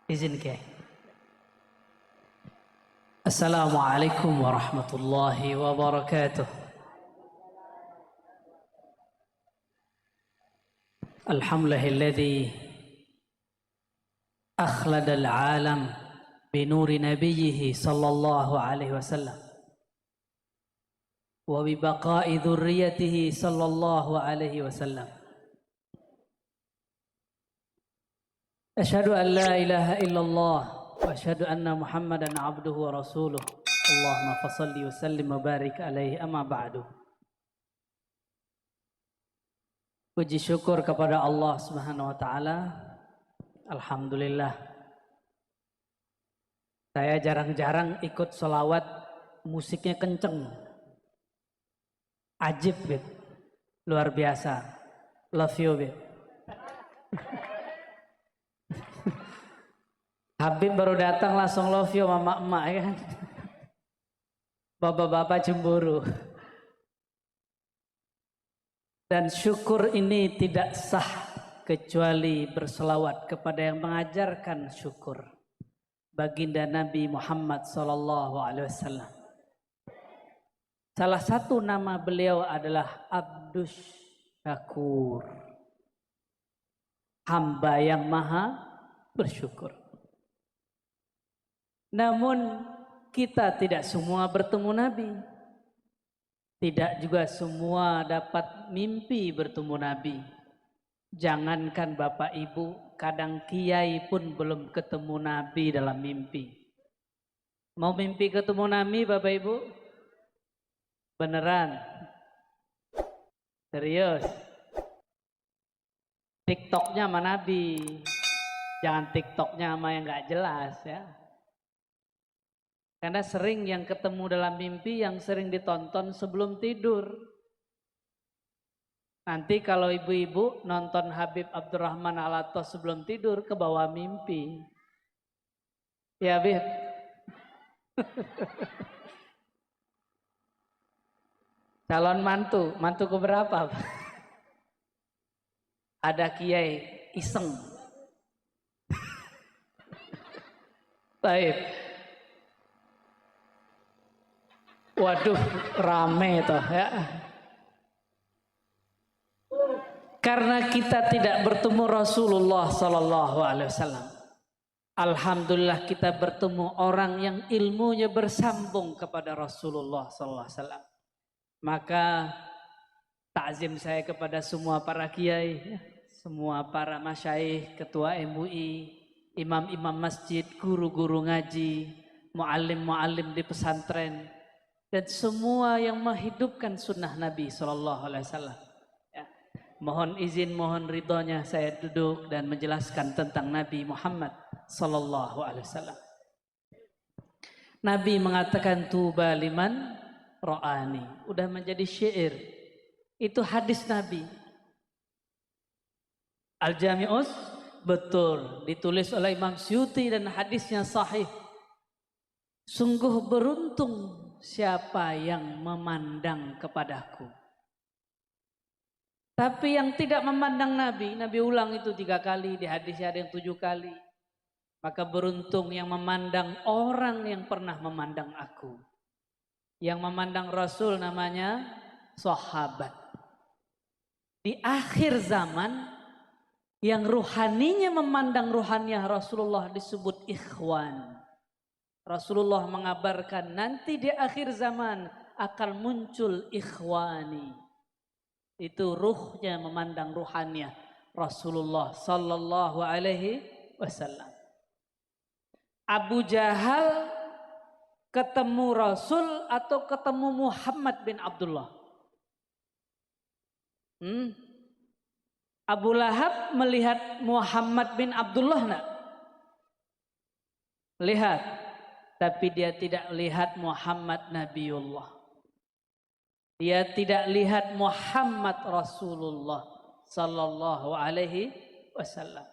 izin ke. Assalamualaikum warahmatullahi wabarakatuh. Alhamdulillahilladzi akhladal alam binuri nabiyhi sallallahu alaihi wasallam wa bibaqa'i dzurriyyatihi sallallahu alaihi wasallam. Asyhadu an la ilaha illallah wa asyhadu anna Muhammadan abduhu wa rasuluh. Allahumma fashalli wa sallim wa barik alaihi, amma ba'du. Puji syukur kepada Allah Subhanahu wa taala. Alhamdulillah. Saya jarang-jarang ikut sholawat musiknya kenceng. Ajib, Bib. Luar biasa. Love you, Bib. Habib baru datang langsung love you sama emak ya kan. Bapak-bapak cemburu. Dan syukur ini tidak sah kecuali berselawat kepada yang mengajarkan syukur. Baginda Nabi Muhammad SAW. Salah satu nama beliau adalah Abdus Syakur. Hamba yang maha bersyukur. Namun kita tidak semua bertemu Nabi. Tidak juga semua dapat mimpi bertemu Nabi. Jangankan Bapak Ibu, kadang kiai pun belum ketemu Nabi dalam mimpi. Mau mimpi ketemu Nabi Bapak Ibu? Beneran? Serius? TikToknya sama Nabi. Jangan TikToknya sama yang gak jelas ya. Karena sering yang ketemu dalam mimpi yang sering ditonton sebelum tidur. Nanti kalau ibu-ibu nonton Habib Abdurrahman Alatos sebelum tidur ke bawah mimpi. Ya Bib. Calon mantu keberapa? Ada kiai iseng. Baik. Waduh, rame toh ya. Karena kita tidak bertemu Rasulullah Sallallahu Alaihi Wasallam. Alhamdulillah kita bertemu orang yang ilmunya bersambung kepada Rasulullah Sallallahu Alaihi Wasallam. Maka takzim saya kepada semua para kiai, semua para masyaikh, ketua MUI, imam-imam masjid, guru-guru ngaji, muallim-muallim di pesantren, dan semua yang menghidupkan sunnah Nabi Sallallahu Alaihi Wasallam. Ya. Mohon izin, mohon ridhonya saya duduk dan menjelaskan tentang Nabi Muhammad Sallallahu Alaihi Wasallam. Nabi mengatakan tuba liman ro'ani. Udah menjadi syair. Itu hadis Nabi. Al-Jami'us betul ditulis oleh Imam Suyuti dan hadisnya sahih. Sungguh beruntung siapa yang memandang kepadaku. Tapi yang tidak memandang Nabi, Nabi ulang itu 3 kali, di hadisnya ada yang 7 kali. Maka beruntung yang memandang orang yang pernah memandang aku. Yang memandang Rasul namanya sahabat. Di akhir zaman, yang ruhaninya memandang ruhaniah Rasulullah disebut ikhwan. Rasulullah mengabarkan nanti di akhir zaman akan muncul ikhwani. Itu ruhnya memandang ruhaniah Rasulullah Sallallahu Alaihi Wasallam. Abu Jahal ketemu Rasul atau ketemu Muhammad bin Abdullah? Abu Lahab melihat Muhammad bin Abdullah enggak? Lihat. Tapi dia tidak lihat Muhammad Nabiullah. Dia tidak lihat Muhammad Rasulullah Sallallahu Alaihi Wasallam.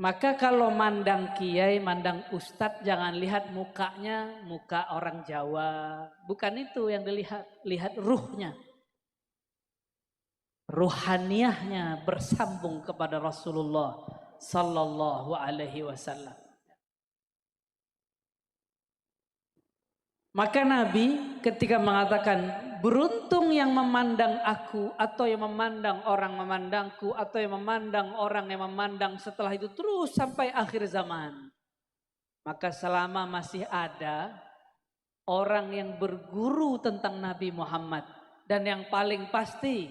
Maka kalau mandang kiai, mandang ustadz, jangan lihat mukanya, muka orang Jawa. Bukan itu yang dilihat, lihat ruhnya. ruhaniyahnya bersambung kepada Rasulullah sallallahu alaihi wasallam. Maka Nabi ketika mengatakan beruntung yang memandang aku atau yang memandang orang memandangku atau yang memandang orang yang memandang setelah itu terus sampai akhir zaman. Maka selama masih ada orang yang berguru tentang Nabi Muhammad dan yang paling pasti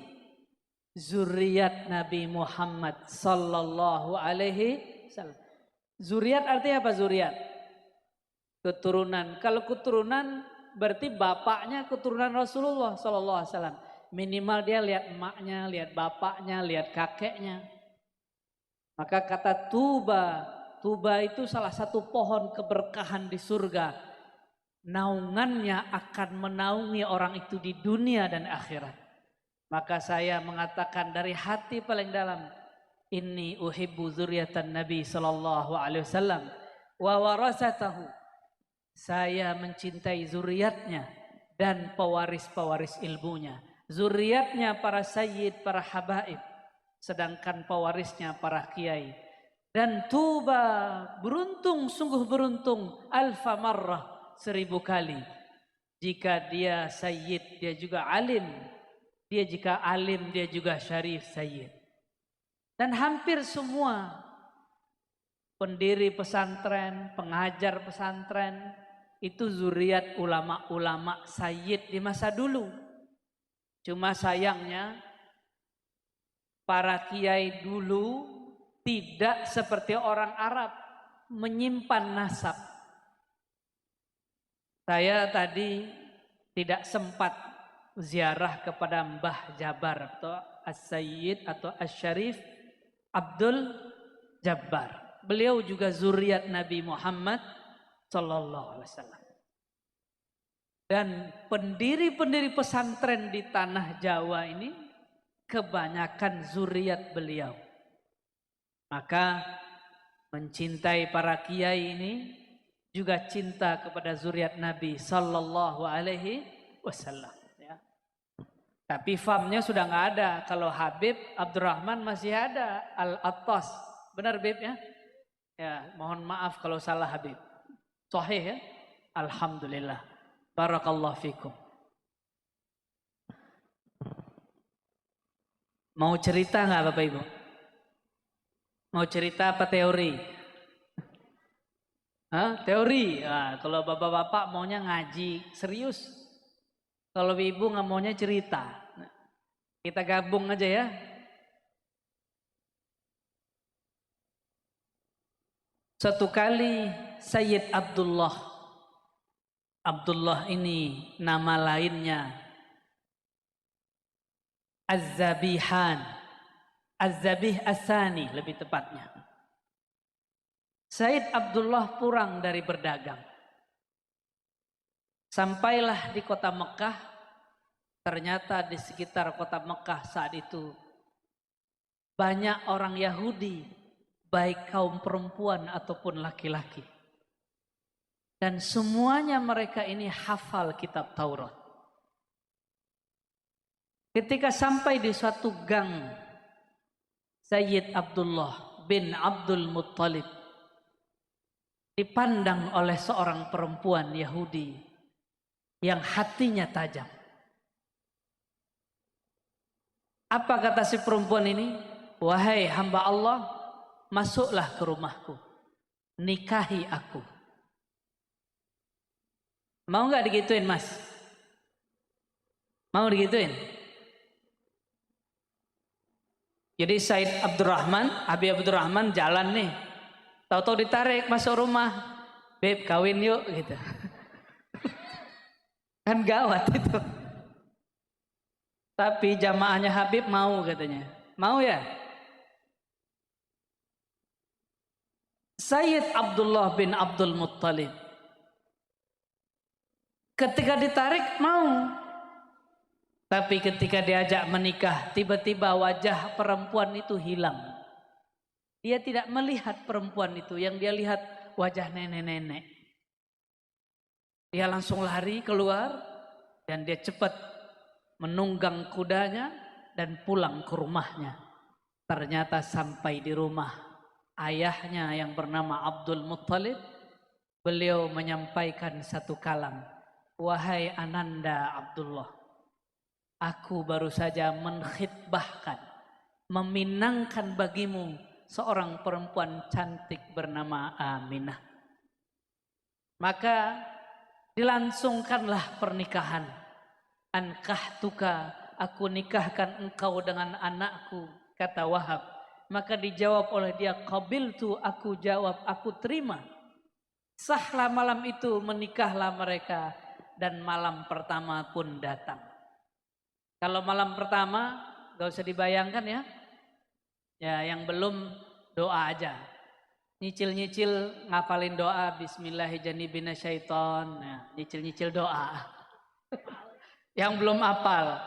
zuriat Nabi Muhammad sallallahu alaihi wasallam. Zuriat artinya apa zuriat? Keturunan. Kalau keturunan berarti bapaknya keturunan Rasulullah sallallahu alaihi wasallam. Minimal dia lihat emaknya, lihat bapaknya, lihat kakeknya. Maka kata tuba, tuba itu salah satu pohon keberkahan di surga. Naungannya akan menaungi orang itu di dunia dan akhirat. Maka saya mengatakan dari hati paling dalam, inni uhibbu zuriatan Nabi sallallahu alaihi wasallam wa warasatahu. Saya mencintai zuriatnya dan pewaris-pewaris ilmunya. Zuriatnya para sayyid, para habaib. Sedangkan pewarisnya para kiai. Dan tuba, beruntung, sungguh beruntung. Alfa marrah, 1000 kali. Jika dia sayyid, dia juga alim. Dia jika alim, dia juga syarif sayyid. Dan hampir semua pendiri pesantren, pengajar pesantren, itu zuriat ulama-ulama sayyid di masa dulu. Cuma sayangnya para kiai dulu tidak seperti orang Arab menyimpan nasab. Saya tadi tidak sempat ziarah kepada Mbah Jabar atau As-Sayyid atau As-Syarif Abdul Jabbar. Beliau juga zuriat Nabi Muhammad sallallahu alaihi wasallam. Dan pendiri-pendiri pesantren di tanah Jawa ini kebanyakan zuriat beliau. Maka mencintai para kiai ini juga cinta kepada zuriat Nabi sallallahu alaihi wasallam ya. Tapi famnya sudah nggak ada. Kalau Habib Abdurrahman masih ada, Al-Attas. Benar Bib ya? Ya, mohon maaf kalau salah Habib. Sahih ya? Alhamdulillah. Barakallahu fikum. Mau cerita nggak Bapak Ibu? Mau cerita apa teori? Hah? Teori. Nah, kalau bapak-bapak maunya ngaji serius. Kalau ibu nggak maunya cerita. Kita gabung aja ya. Satu kali Sayyid Abdullah ini nama lainnya Az-Zabihan, Az-Zabih As-Sani lebih tepatnya. Sayyid Abdullah pulang dari berdagang. Sampailah di kota Mekah. Ternyata di sekitar kota Mekah saat itu banyak orang Yahudi, baik kaum perempuan ataupun laki-laki. Dan semuanya mereka ini hafal kitab Taurat. Ketika sampai di suatu gang, Sayyid Abdullah bin Abdul Muttalib dipandang oleh seorang perempuan Yahudi yang hatinya tajam. Apa kata si perempuan ini? Wahai hamba Allah, masuklah ke rumahku, nikahi aku. Mau nggak digituin mas? Mau digituin? Jadi Said Abdurrahman, Habib Abdurrahman jalan nih, tahu-tahu ditarik masuk rumah, Beb kawin yuk gitu. Kan gawat itu. Tapi jamaahnya Habib mau katanya, mau ya? Sayyid Abdullah bin Abdul Muttalib ketika ditarik mau, tapi ketika diajak menikah tiba-tiba wajah perempuan itu hilang. Dia tidak melihat perempuan itu, yang dia lihat wajah nenek-nenek. Dia langsung lari keluar dan dia cepat menunggang kudanya dan pulang ke rumahnya. Ternyata sampai di rumah ayahnya yang bernama Abdul Muttalib, beliau menyampaikan satu kalam, "Wahai Ananda Abdullah, aku baru saja menkhitbahkan, meminangkan bagimu seorang perempuan cantik bernama Aminah. Maka dilangsungkanlah pernikahan. Ankahtuka, aku nikahkan engkau dengan anakku," kata Wahab. Maka dijawab oleh dia, "Qabiltu," aku jawab, aku terima. Sahlah malam itu, menikahlah mereka, dan malam pertama pun datang. Kalau malam pertama gak usah dibayangkan ya. Ya, yang belum doa aja. Nyicil-nyicil ngapalin doa Bismillahirrahmanirrahim. Nah, nyicil-nyicil doa. Yang belum hafal.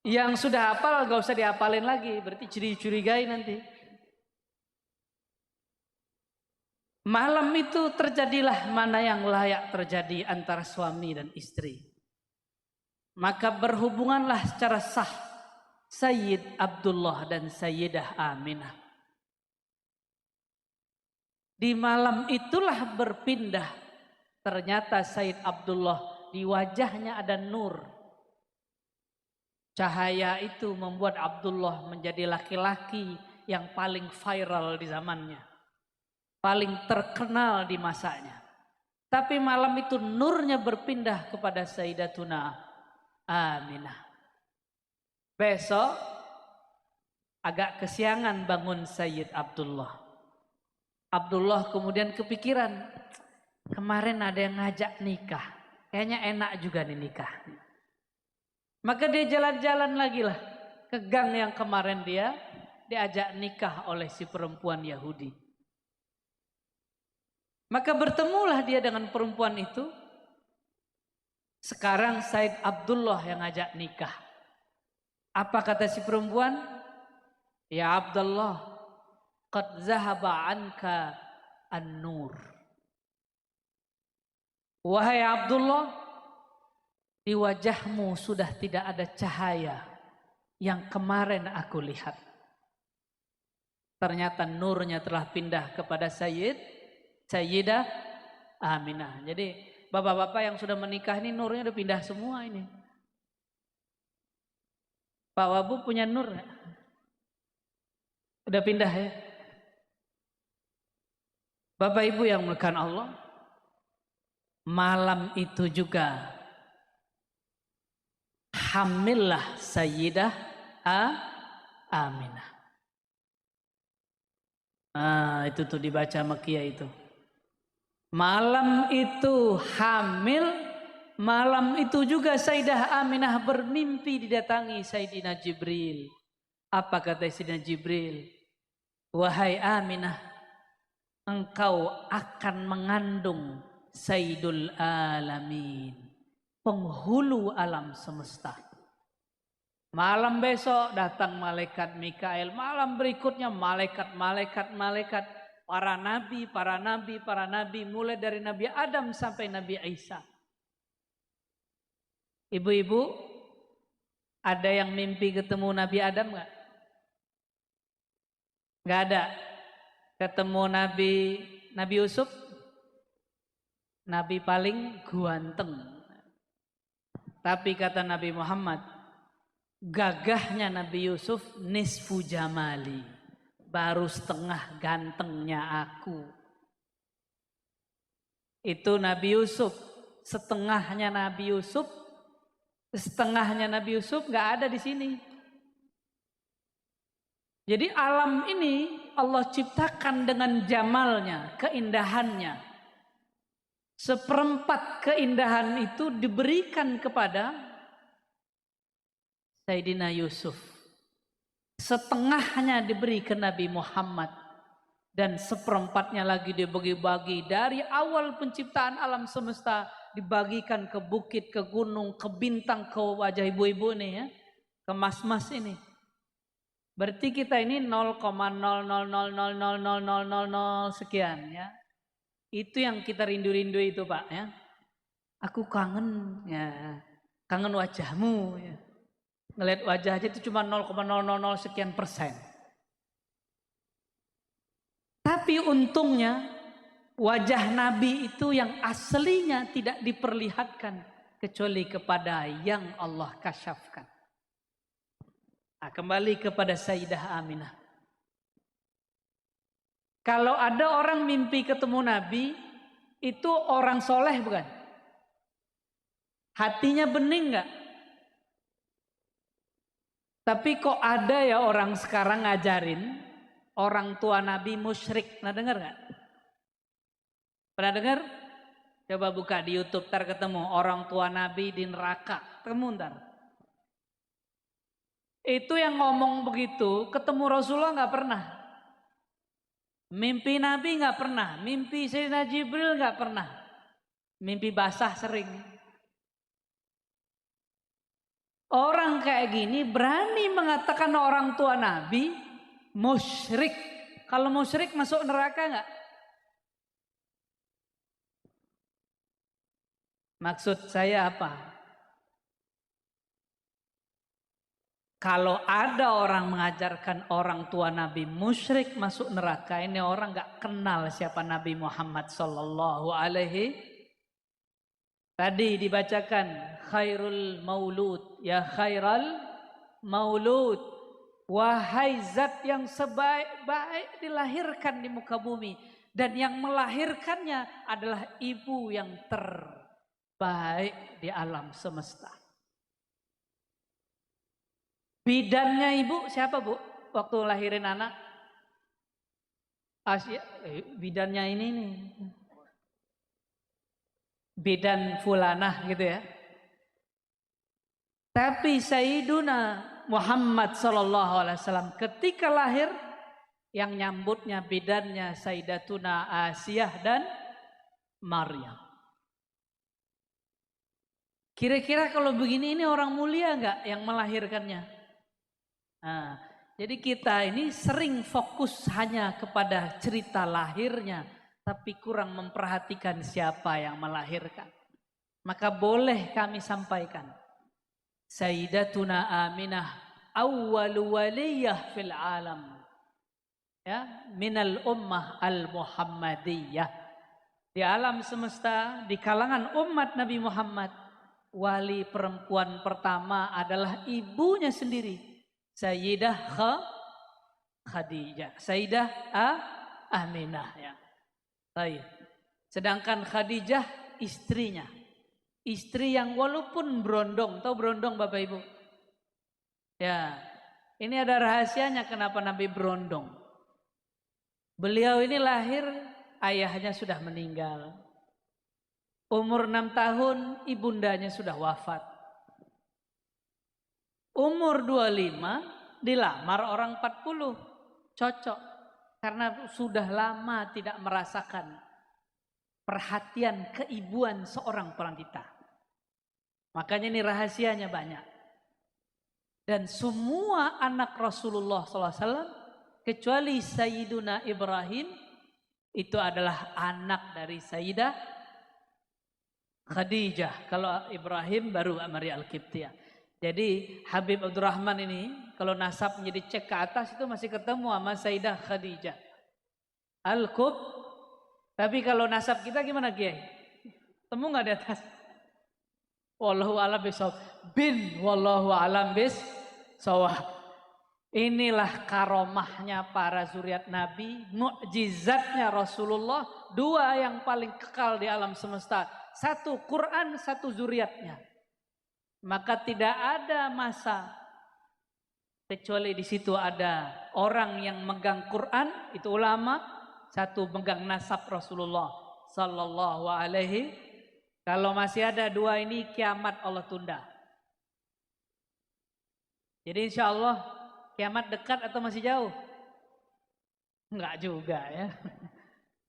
Yang sudah hafal gak usah dihafalin lagi, berarti curigai nanti. Malam itu terjadilah mana yang layak terjadi antara suami dan istri. Maka berhubunganlah secara sah Sayyid Abdullah dan Sayyidah Aminah. Di malam itulah berpindah. Ternyata Sayyid Abdullah di wajahnya ada nur. Cahaya itu membuat Abdullah menjadi laki-laki yang paling viral di zamannya. Paling terkenal di masanya. Tapi malam itu nurnya berpindah kepada Sayyidatuna Aminah. Besok agak kesiangan bangun Sayyid Abdullah. Abdullah kemudian kepikiran, kemarin ada yang ngajak nikah, kayaknya enak juga nih nikah. Maka dia jalan-jalan lagi lah ke gang yang kemarin dia diajak nikah oleh si perempuan Yahudi. Maka bertemulah dia dengan perempuan itu. Sekarang Said Abdullah yang ngajak nikah. Apa kata si perempuan? "Ya Abdullah, qad zahaba anka an-nur." Wahai Abdullah, di wajahmu sudah tidak ada cahaya yang kemarin aku lihat. Ternyata nurnya telah pindah kepada Sayyidah Aminah. Jadi bapak-bapak yang sudah menikah ini nurnya udah pindah semua ini. Pak Wabu punya nur gak? Udah pindah ya? Bapak Ibu yang dimuliakan Allah, malam itu juga hamillah Sayyidah Aminah. Itu tuh dibaca Makkiyah itu. Malam itu hamil, malam itu juga Sayyidah Aminah bermimpi didatangi Sayyidina Jibril. Apa kata Sayyidina Jibril? "Wahai Aminah, engkau akan mengandung Sayyidul Alamin, penghulu alam semesta." Malam besok datang malaikat Mikael, malam berikutnya malaikat, para nabi, mulai dari Nabi Adam sampai Nabi Isa. Ibu-ibu, ada yang mimpi ketemu Nabi Adam gak? Gak ada. Ketemu Nabi Yusuf, Nabi paling ganteng. Tapi kata Nabi Muhammad, gagahnya Nabi Yusuf nisfu jamali, baru setengah gantengnya aku. Itu Nabi Yusuf. Setengahnya Nabi Yusuf gak ada di sini. Jadi alam ini Allah ciptakan dengan jamalnya, keindahannya. Seperempat keindahan itu diberikan kepada Sayyidina Yusuf. Setengahnya diberi ke Nabi Muhammad. Dan seperempatnya lagi dibagi-bagi. Dari awal penciptaan alam semesta dibagikan ke bukit, ke gunung, ke bintang, ke wajah ibu-ibu nih ya. Ke mas-mas ini. Berarti kita ini 0,000000000 sekian ya. Itu yang kita rindu-rindu itu Pak ya. Aku kangen ya. Kangen wajahmu ya. Ngelihat wajah aja itu cuma 0,000 sekian persen. Tapi untungnya wajah Nabi itu yang aslinya tidak diperlihatkan kecuali kepada yang Allah kasyafkan. Nah, kembali kepada Sayyidah Aminah. Kalau ada orang mimpi ketemu Nabi, itu orang soleh bukan? Hatinya bening nggak? Tapi kok ada ya orang sekarang ngajarin orang tua Nabi musyrik. Pernah dengar nggak? Pernah dengar? Coba buka di YouTube, ntar ketemu orang tua Nabi di neraka. Ketemu ntar. Itu yang ngomong begitu, ketemu Rasulullah nggak pernah. Mimpi Nabi nggak pernah. Mimpi Sayyidina Jibril nggak pernah. Mimpi basah sering. Orang kayak gini berani mengatakan orang tua Nabi musyrik. Kalau musyrik masuk neraka nggak? Maksud saya apa? Kalau ada orang mengajarkan orang tua Nabi musyrik masuk neraka, ini orang nggak kenal siapa Nabi Muhammad Sallallahu Alaihi. Tadi dibacakan khairul maulud, ya khairal maulud, wahai zat yang sebaik-baik dilahirkan di muka bumi, dan yang melahirkannya adalah ibu yang terbaik di alam semesta. Bidannya ibu siapa bu? Waktu lahirin anak? Bidannya ini nih. Bidan fulanah gitu ya. Tapi Sayyiduna Muhammad sallallahu alaihi wasallam ketika lahir yang nyambutnya bidannya Sayyidatuna Asiyah dan Maryam. Kira-kira kalau begini ini orang mulia enggak yang melahirkannya? Nah, jadi kita ini sering fokus hanya kepada cerita lahirnya, tapi kurang memperhatikan siapa yang melahirkan. Maka boleh kami sampaikan, Sayyidatuna Aminah awwalu waliyah fil alam, ya, minal ummah al-Muhammadiyah. Di alam semesta, di kalangan umat Nabi Muhammad, wali perempuan pertama adalah ibunya sendiri, Sayyidah Khadijah, Sayyidah Aminah ya. Baik. Sedangkan Khadijah istrinya. Istri yang walaupun berondong, tahu berondong Bapak Ibu? Ya. Ini ada rahasianya kenapa Nabi berondong. Beliau ini lahir, ayahnya sudah meninggal. Umur 6 tahun ibundanya sudah wafat. Umur 25 dilamar orang 40. Cocok. Karena sudah lama tidak merasakan perhatian keibuan seorang wanita. Makanya ini rahasianya banyak. Dan semua anak Rasulullah SAW kecuali Sayyiduna Ibrahim itu adalah anak dari Sayyidah Khadijah. Kalau Ibrahim baru Maria Al-Qibtiyah. Jadi Habib Abdurrahman ini kalau nasab menjadi cek ke atas itu masih ketemu sama Sayyidah Khadijah Al-Qub. Tapi kalau nasab kita gimana Kiai? Temu nggak di atas? Wallahu a'lam bishawab. Wallahu a'lam bishawab. Inilah karomahnya para zuriat Nabi, mukjizatnya Rasulullah, dua yang paling kekal di alam semesta. Satu Quran, satu zuriatnya. Maka tidak ada masa kecuali di situ ada orang yang megang Quran, itu ulama, satu megang nasab Rasulullah sallallahu alaihi. Kalau masih ada dua ini kiamat Allah tunda. Jadi insya Allah kiamat dekat atau masih jauh? Enggak juga ya.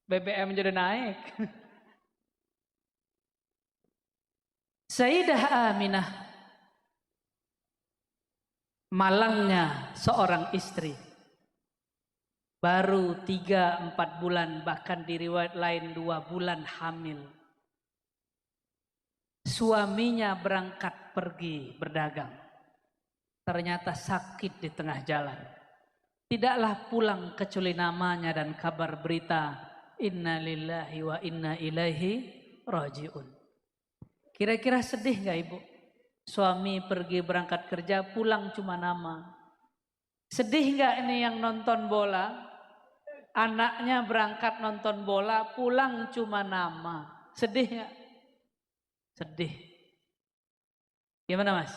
BBM jadi naik. Sayyidah Aminah, malangnya seorang istri, baru 3-4 bulan, bahkan di riwayat lain 2 bulan hamil. Suaminya berangkat pergi berdagang. ternyata sakit di tengah jalan. Tidaklah pulang kecuali namanya dan kabar berita inna lillahi wa inna ilaihi rajiun. Kira-kira sedih gak ibu? Suami pergi berangkat kerja, pulang cuma nama. Sedih gak ini yang nonton bola? Anaknya berangkat nonton bola, pulang cuma nama. Sedih gak? Sedih. Gimana mas?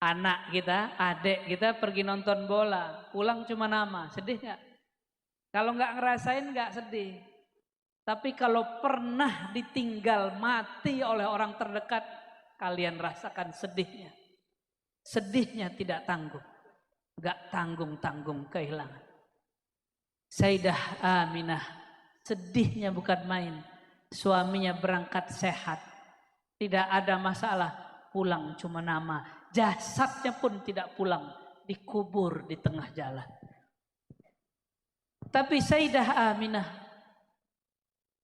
Anak kita, adik kita pergi nonton bola, pulang cuma nama. Sedih gak? Kalau gak ngerasain gak sedih. Tapi kalau pernah ditinggal mati oleh orang terdekat, kalian rasakan sedihnya. Sedihnya tidak tanggung. Gak tanggung-tanggung kehilangan. Sayyidah Aminah, sedihnya bukan main. Suaminya berangkat sehat. Tidak ada masalah, pulang cuma nama. Jasadnya pun tidak pulang, dikubur di tengah jalan. Tapi Sayyidah Aminah,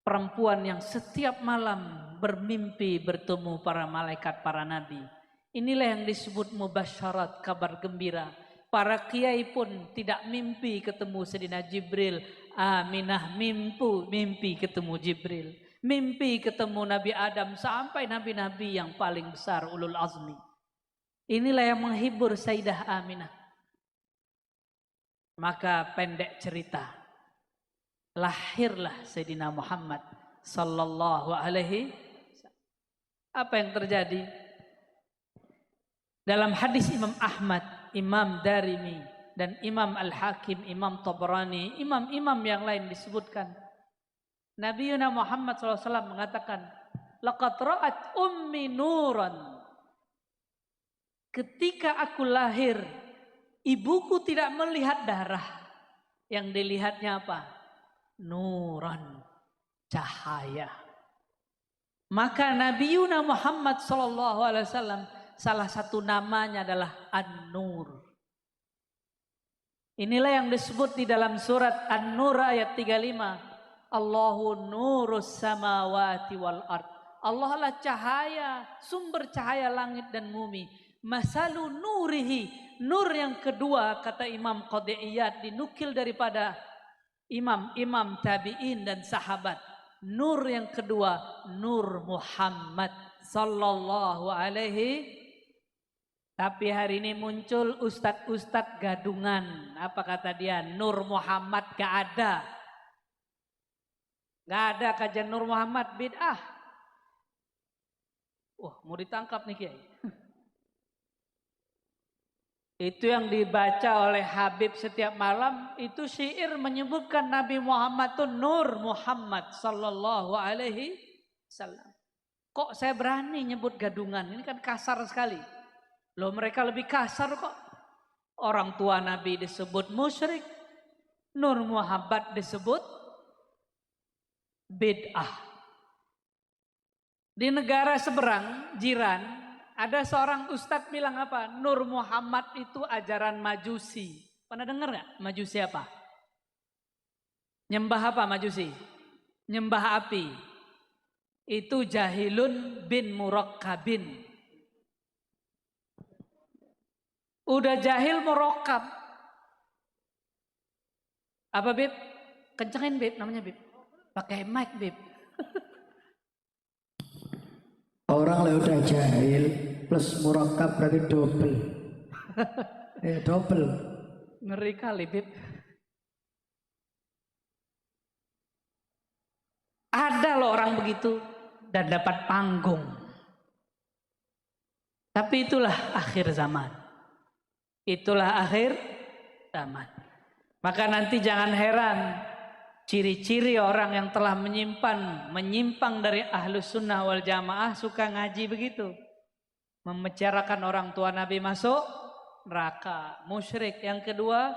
perempuan yang setiap malam bermimpi bertemu para malaikat, para nabi. Inilah yang disebut mubasyarat, kabar gembira. Para kiai pun tidak mimpi ketemu Sayyidina Jibril. Aminah mimpi ketemu Jibril. Mimpi ketemu Nabi Adam sampai nabi-nabi yang paling besar, ulul azmi. Inilah yang menghibur Sayyidah Aminah. Maka pendek cerita, lahirlah Sayyidina Muhammad sallallahu alaihi wasallam. Apa yang terjadi? Dalam hadis Imam Ahmad, Imam Darimi, dan Imam Al-Hakim, Imam Tabrani, imam-imam yang lain disebutkan, Nabi Muhammad SAW mengatakan, laqad ra'at ummi nuran. Ketika aku lahir, ibuku tidak melihat darah. Yang dilihatnya apa? Nuran, cahaya. Maka Nabi Muhammad SAW, salah satu namanya adalah An-Nur. Inilah yang disebut di dalam surat An-Nur ayat 35. Allahu nurus samawati wal ard. Allah lah cahaya, sumber cahaya langit dan bumi. Masalu nurihi, nur yang kedua kata Imam Qadiyat, dinukil daripada imam-imam tabi'in dan sahabat. Nur yang kedua, Nur Muhammad sallallahu alaihi. Tapi hari ini muncul ustadz-ustadz gadungan. Apa kata dia? Nur Muhammad gak ada. Gak ada kajian Nur Muhammad, bid'ah. Wah, mau ditangkap nih Kiai. Itu yang dibaca oleh Habib setiap malam, itu syair menyebutkan Nabi Muhammad itu Nur Muhammad sallallahu alaihi wasallam. Kok saya berani nyebut gadungan? Ini kan kasar sekali. Loh, mereka lebih kasar kok. Orang tua Nabi disebut musyrik, Nur Muhammad disebut bid'ah. Di negara seberang, jiran, ada seorang ustadz bilang apa? Nur Muhammad itu ajaran Majusi. Pernah dengar gak? Majusi apa? Nyembah apa Majusi? Nyembah api. Itu Jahilun bin Murakkabin. Udah jahil murakkab. Apa Bib? Kencengin Bib, namanya Bib. Pakai mic Bib. Orang lah udah jahil plus murakkab berarti double. Double. Ngeri kali Bib. Ada loh orang begitu dan dapat panggung. Tapi itulah akhir zaman. Itulah akhir zaman. Maka nanti jangan heran ciri-ciri orang yang telah menyimpang dari ahlus sunnah wal jamaah suka ngaji begitu. Membicarakan orang tua Nabi masuk neraka, musyrik. Yang kedua,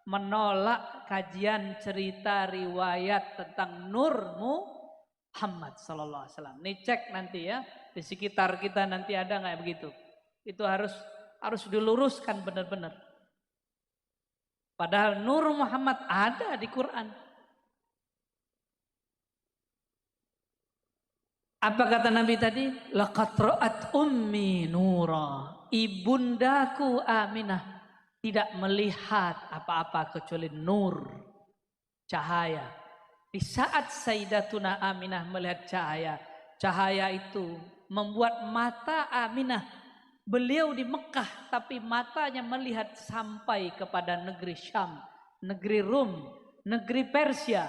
menolak kajian cerita riwayat tentang Nur Muhammad sallallahu alaihi wasallam. Nih cek nanti ya, di sekitar kita nanti ada nggak begitu. Itu harus diluruskan benar-benar. Padahal Nur Muhammad ada di Quran. Apa kata Nabi tadi? Laqad ra'at ummi nura. ibundaku Aminah tidak melihat apa-apa kecuali nur, cahaya. Di saat Sayyidatuna Aminah melihat cahaya, cahaya itu membuat mata Aminah, beliau di Mekah tapi matanya melihat sampai kepada negeri Syam, negeri Rum, negeri Persia.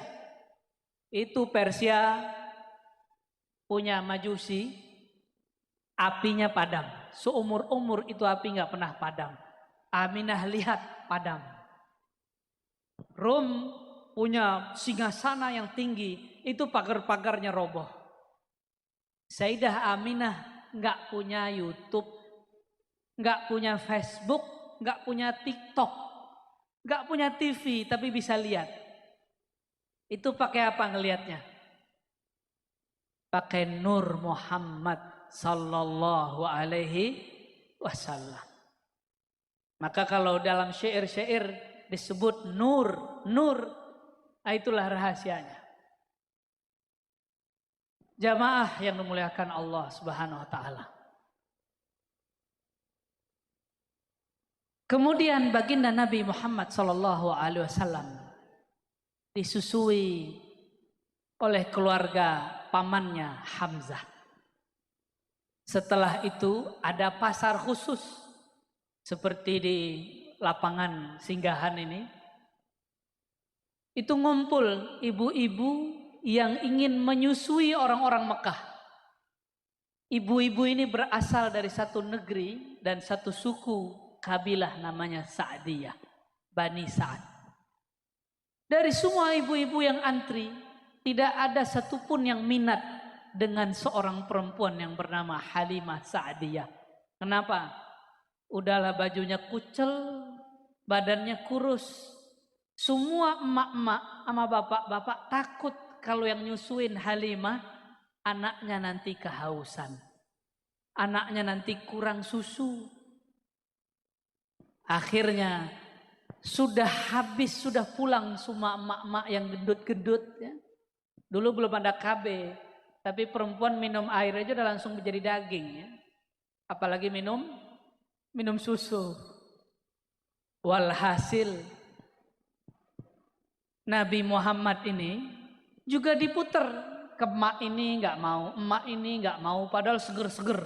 Itu Persia punya majusi, apinya padam. Seumur-umur itu api nggak pernah padam. Aminah lihat padam. Rum punya singgasana yang tinggi, itu pagar-pagarnya roboh. Sayyidah Aminah nggak punya YouTube, nggak punya Facebook, nggak punya TikTok, nggak punya TV, tapi bisa lihat. Itu pakai apa ngelihatnya? Pakai nur Muhammad sallallahu alaihi wasallam. Maka kalau dalam syair-syair disebut nur, itulah rahasianya. Jamaah yang dimuliakan Allah Subhanahu wa taala. Kemudian baginda Nabi Muhammad sallallahu alaihi wasallam disusui oleh keluarga pamannya Hamzah. Setelah itu ada pasar khusus seperti di lapangan singgahan ini. Itu ngumpul ibu-ibu yang ingin menyusui orang-orang Mekah. Ibu-ibu ini berasal dari satu negeri dan satu suku kabilah namanya Sa'diyah, Bani Sa'ad. Dari semua ibu-ibu yang antri, tidak ada satupun yang minat dengan seorang perempuan yang bernama Halimah Sa'diyah. Kenapa? Udahlah bajunya kucel, badannya kurus. Semua emak-emak sama bapak-bapak takut kalau yang nyusuin Halimah, anaknya nanti kehausan. Anaknya nanti kurang susu. Akhirnya sudah habis, sudah pulang semua emak-emak yang gendut-gendut. Ya. Dulu belum ada KB, tapi perempuan minum air aja udah langsung menjadi daging. Ya. Apalagi minum susu. Walhasil Nabi Muhammad ini juga diputer ke emak ini nggak mau, emak ini nggak mau, padahal seger-seger.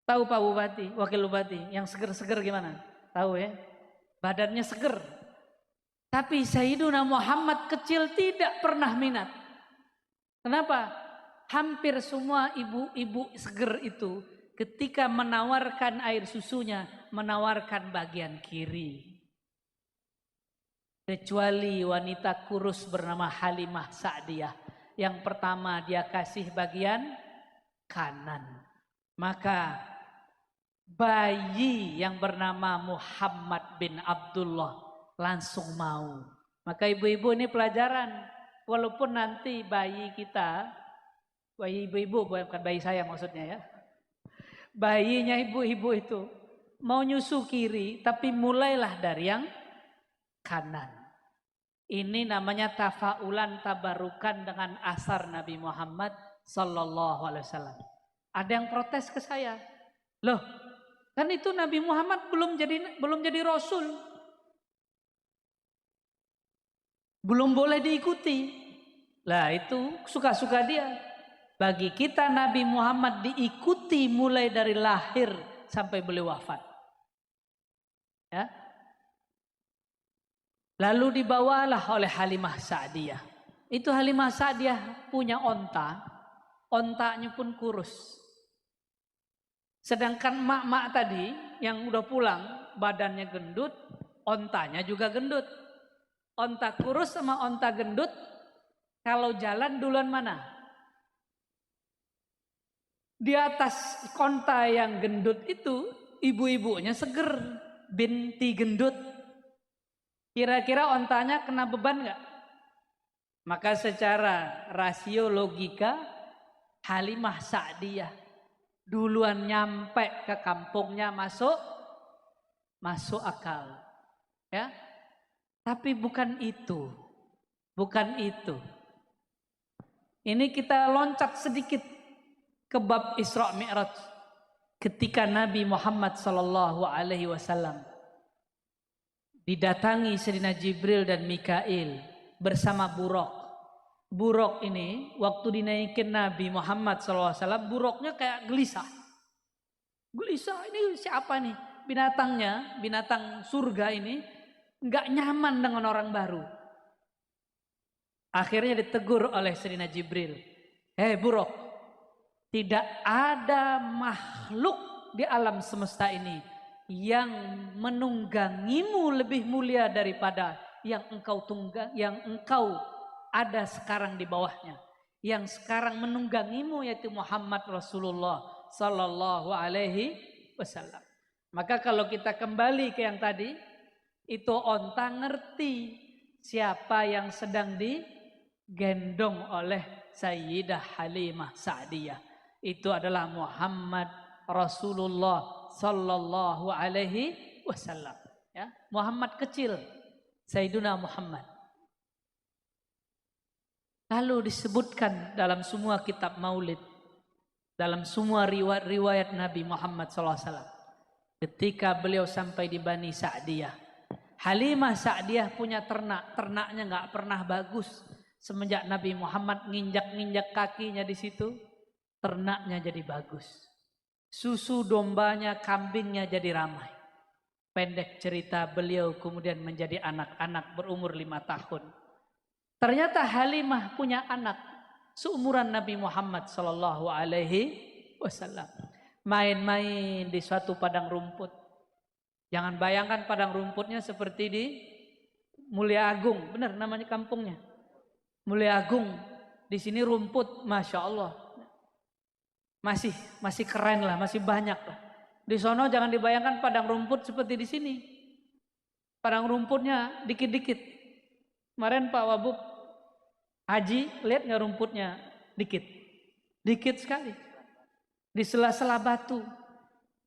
Tahu Pak Bupati, Wakil Bupati, yang seger-seger gimana? Tahu ya? Badannya seger. Tapi Sayyiduna Muhammad kecil tidak pernah minat. Kenapa? Hampir semua ibu-ibu seger itu ketika menawarkan air susunya, menawarkan bagian kiri. Kecuali wanita kurus bernama Halimah Sa'diyah. Yang pertama dia kasih bagian kanan. Maka bayi yang bernama Muhammad bin Abdullah langsung mau. Maka ibu-ibu ini pelajaran. Walaupun nanti bayi kita, bayi ibu-ibu bukan bayi saya maksudnya ya. Bayinya ibu-ibu itu mau nyusu kiri tapi mulailah dari yang kanan. Ini namanya tafaulan, tabarukan dengan asar Nabi Muhammad sallallahu alaihi wasallam. Ada yang protes ke saya. Loh, kan itu Nabi Muhammad belum jadi rasul. Belum boleh diikuti. Lah itu suka-suka dia. Bagi kita Nabi Muhammad diikuti mulai dari lahir sampai beliau wafat. Ya. Lalu dibawalah oleh Halimah Sa'diyah. Itu Halimah Sa'diyah punya onta. Ontanya pun kurus. Sedangkan mak-mak tadi yang udah pulang badannya gendut, ontanya juga gendut. Onta kurus sama onta gendut, kalau jalan duluan mana? Di atas onta yang gendut itu, ibu-ibunya seger, binti gendut. Kira-kira ontanya kena beban gak? Maka secara rasio logika, Halimah Sa'diyah duluan nyampe ke kampungnya masuk akal. Ya. Tapi bukan itu. Bukan itu. Ini kita loncat sedikit ke bab Isra Mi'raj. ketika Nabi Muhammad sallallahu alaihi wasallam didatangi Sayyidina Jibril dan Mikail bersama buruk. Buruk ini waktu dinaikin Nabi Muhammad sallallahu alaihi wasallam, buruknya kayak gelisah. Gelisah, ini siapa nih? Binatangnya, binatang surga ini nggak nyaman dengan orang baru. Akhirnya ditegur oleh Sayyidina Jibril. Hei buruk, tidak ada makhluk di alam semesta ini yang menunggangimu lebih mulia daripada yang engkau tunggang, yang engkau ada sekarang di bawahnya. Yang sekarang menunggangimu yaitu Muhammad Rasulullah sallallahu alaihi wasallam. Maka kalau kita kembali ke yang tadi, itu onta ngerti siapa yang sedang digendong oleh Sayyidah Halimah Sa'diyah. Itu adalah Muhammad Rasulullah sallallahu alaihi wasallam. Ya, Muhammad kecil, Sayyiduna Muhammad. Lalu disebutkan dalam semua kitab maulid, dalam semua riwayat Nabi Muhammad SAW. Ketika beliau sampai di Bani Sa'diyah, Halimah Sa'diyah punya ternak, ternaknya nggak pernah bagus. Semenjak Nabi Muhammad nginjak-nginjak kakinya di situ, ternaknya jadi bagus. Susu dombanya, kambingnya jadi ramai. Pendek cerita, beliau kemudian menjadi anak-anak berumur 5 tahun. Ternyata Halimah punya anak seumuran Nabi Muhammad sallallahu alaihi wasallam. Main-main di suatu padang rumput. Jangan bayangkan padang rumputnya seperti di Mulia Agung, benar namanya kampungnya. Mulia Agung. Di sini rumput, masya Allah, masih keren lah, masih banyak lah. Di sono jangan dibayangkan padang rumput seperti di sini. Padang rumputnya dikit-dikit. Kemarin Pak Wabub Haji, lihat nggak rumputnya dikit, dikit sekali. Di sela-sela batu,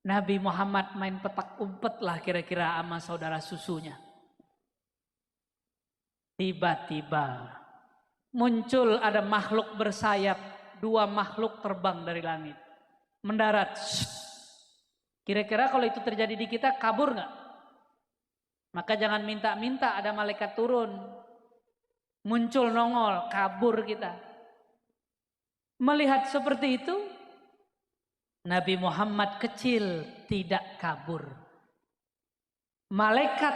Nabi Muhammad main petak umpet lah kira-kira sama saudara susunya. Tiba-tiba muncul ada makhluk bersayap, 2 makhluk terbang dari langit, mendarat. Kira-kira kalau itu terjadi di kita, kabur nggak? Maka jangan minta-minta ada malaikat turun. Muncul nongol, kabur kita. Melihat seperti itu, Nabi Muhammad kecil tidak kabur. Malaikat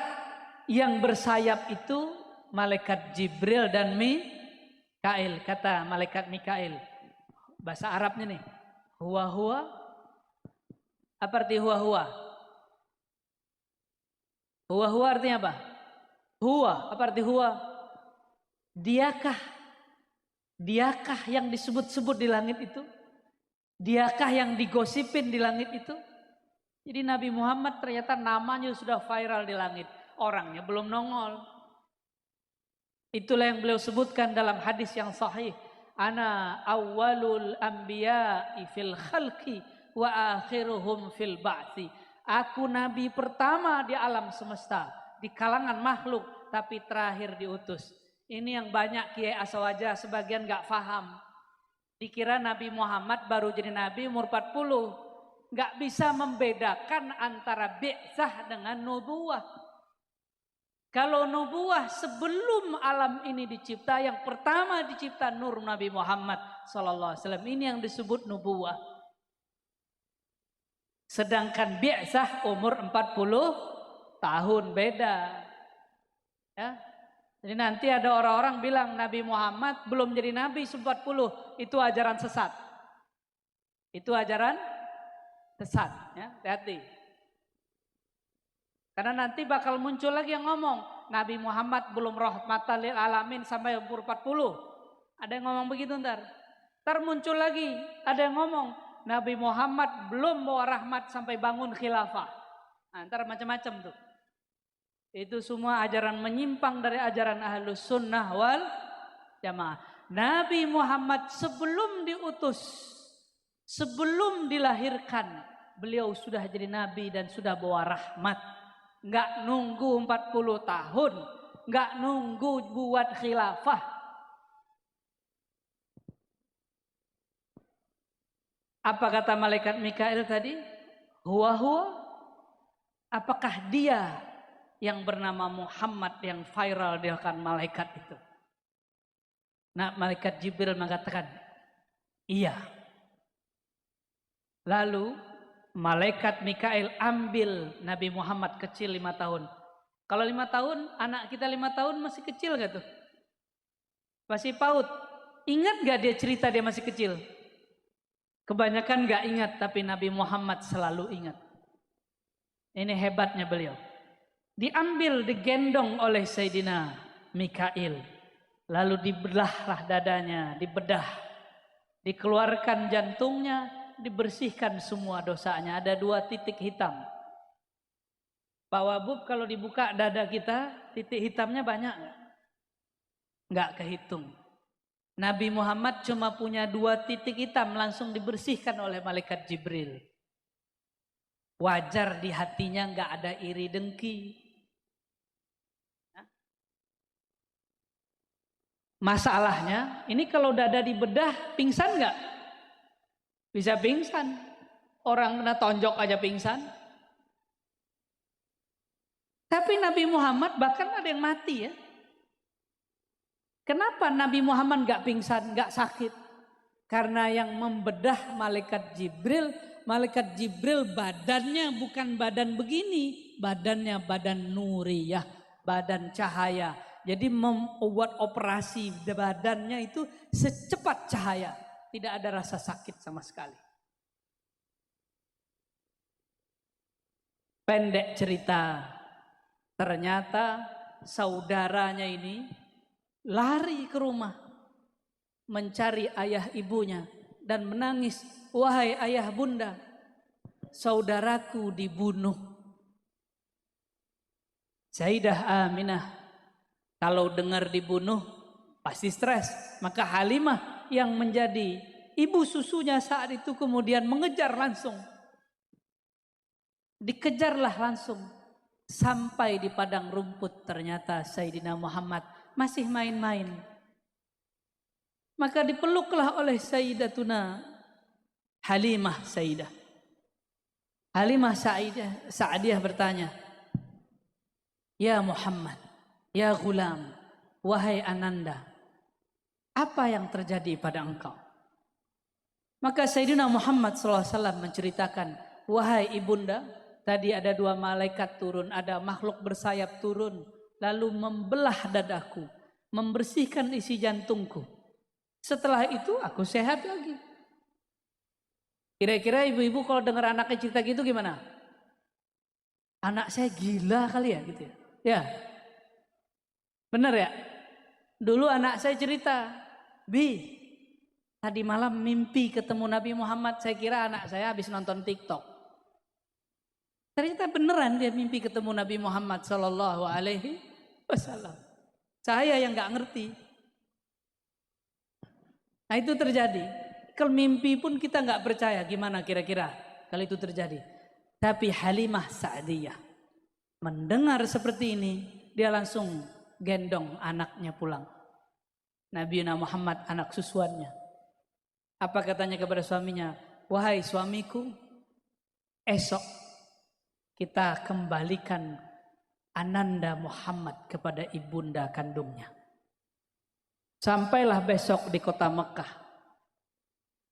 yang bersayap itu malaikat Jibril dan Mikail. Kata malaikat Mikail, bahasa Arabnya nih, huwa. Apa arti huwa? Huwa artinya apa? Huwa, apa arti huwa? Diakah yang disebut-sebut di langit itu? Diakah yang digosipin di langit itu? Jadi Nabi Muhammad ternyata namanya sudah viral di langit, orangnya belum nongol. Itulah yang beliau sebutkan dalam hadis yang sahih. Ana awwalul anbiya'i fil khalqi wa akhiruhum fil ba'thi. Aku nabi pertama di alam semesta, di kalangan makhluk, tapi terakhir diutus. Ini yang banyak kiai aswaja sebagian gak paham. Dikira Nabi Muhammad baru jadi nabi umur 40. Gak bisa membedakan antara bi'tsah dengan nubuwah. Kalau nubuwah sebelum alam ini dicipta, yang pertama dicipta nur Nabi Muhammad sallallahu alaihi wasallam. Ini yang disebut nubuwah. Sedangkan bi'tsah umur 40 tahun, beda. Ya. Jadi nanti ada orang-orang bilang Nabi Muhammad belum jadi nabi 40, itu ajaran sesat. Itu ajaran sesat, ya, hati-hati. Karena nanti bakal muncul lagi yang ngomong Nabi Muhammad belum rahmatan lil alamin sampai umur 40. Ada yang ngomong begitu ntar. Ntar muncul lagi ada yang ngomong Nabi Muhammad belum bawa rahmat sampai bangun khilafah. Nah, ntar macam-macam tuh. Itu semua ajaran menyimpang dari ajaran Ahlus Sunnah wal Jamaah. Nabi Muhammad sebelum diutus, sebelum dilahirkan, beliau sudah jadi nabi dan sudah bawa rahmat. Enggak nunggu 40 tahun, enggak nunggu buat khilafah. Apa kata malaikat Mikail tadi? huwa, apakah dia yang bernama Muhammad yang viral di hadapan malaikat itu? Nah, malaikat Jibril mengatakan, iya. Lalu malaikat Mikail ambil Nabi Muhammad kecil 5 tahun. Kalau 5 tahun, anak kita 5 tahun masih kecil gak tuh? Masih PAUD. Ingat gak dia cerita dia masih kecil? Kebanyakan gak ingat, tapi Nabi Muhammad selalu ingat. Ini hebatnya beliau. Diambil, digendong oleh Sayyidina Mikail. Lalu dibelahlah dadanya, dibedah. Dikeluarkan jantungnya, dibersihkan semua dosanya. Ada 2 titik hitam. Pak Wabub kalau dibuka dada kita, titik hitamnya banyak gak? Gak kehitung. Nabi Muhammad cuma punya 2 titik hitam, langsung dibersihkan oleh malaikat Jibril. Wajar di hatinya gak ada iri dengki. Masalahnya, ini kalau dada dibedah, pingsan gak? Bisa pingsan. Orang kena tonjok aja pingsan. Tapi Nabi Muhammad bahkan ada yang mati ya. Kenapa Nabi Muhammad gak pingsan, gak sakit? Karena yang membedah malaikat Jibril badannya bukan badan begini. Badannya badan nuriyah, badan cahaya. Jadi membuat operasi badannya itu secepat cahaya. Tidak ada rasa sakit sama sekali. Pendek cerita, ternyata saudaranya ini lari ke rumah mencari ayah ibunya dan menangis, wahai ayah bunda, saudaraku dibunuh. Sayyidah Aminah kalau dengar dibunuh pasti stres. Maka Halimah yang menjadi ibu susunya saat itu kemudian mengejar langsung. Dikejarlah langsung. Sampai di padang rumput ternyata Sayyidina Muhammad masih main-main. Maka dipeluklah oleh Sayyidatuna Halimah Sayyidah. Halimah Sa'diyah bertanya, ya Muhammad, ya gulam, wahai Ananda, apa yang terjadi pada engkau? Maka Sayyidina Muhammad SAW menceritakan, wahai ibunda, tadi ada 2 malaikat turun, ada makhluk bersayap turun, lalu membelah dadaku, membersihkan isi jantungku. Setelah itu aku sehat lagi. Kira-kira ibu-ibu kalau dengar anaknya cerita gitu gimana? Anak saya gila kali ya gitu ya. Ya. Benar ya? Dulu anak saya cerita, Bi, tadi malam mimpi ketemu Nabi Muhammad. Saya kira anak saya habis nonton TikTok. Ternyata beneran dia mimpi ketemu Nabi Muhammad Sallallahu Alaihi Wasallam. Saya yang nggak ngerti. Nah itu terjadi. Kalau mimpi pun kita nggak percaya. Gimana kira-kira kalau itu terjadi? Tapi Halimah Sa'diyah mendengar seperti ini, dia langsung gendong anaknya pulang. Nabi Muhammad anak susuannya. Apa katanya kepada suaminya? Wahai suamiku, esok kita kembalikan Ananda Muhammad kepada ibunda kandungnya. Sampailah besok di kota Mekah.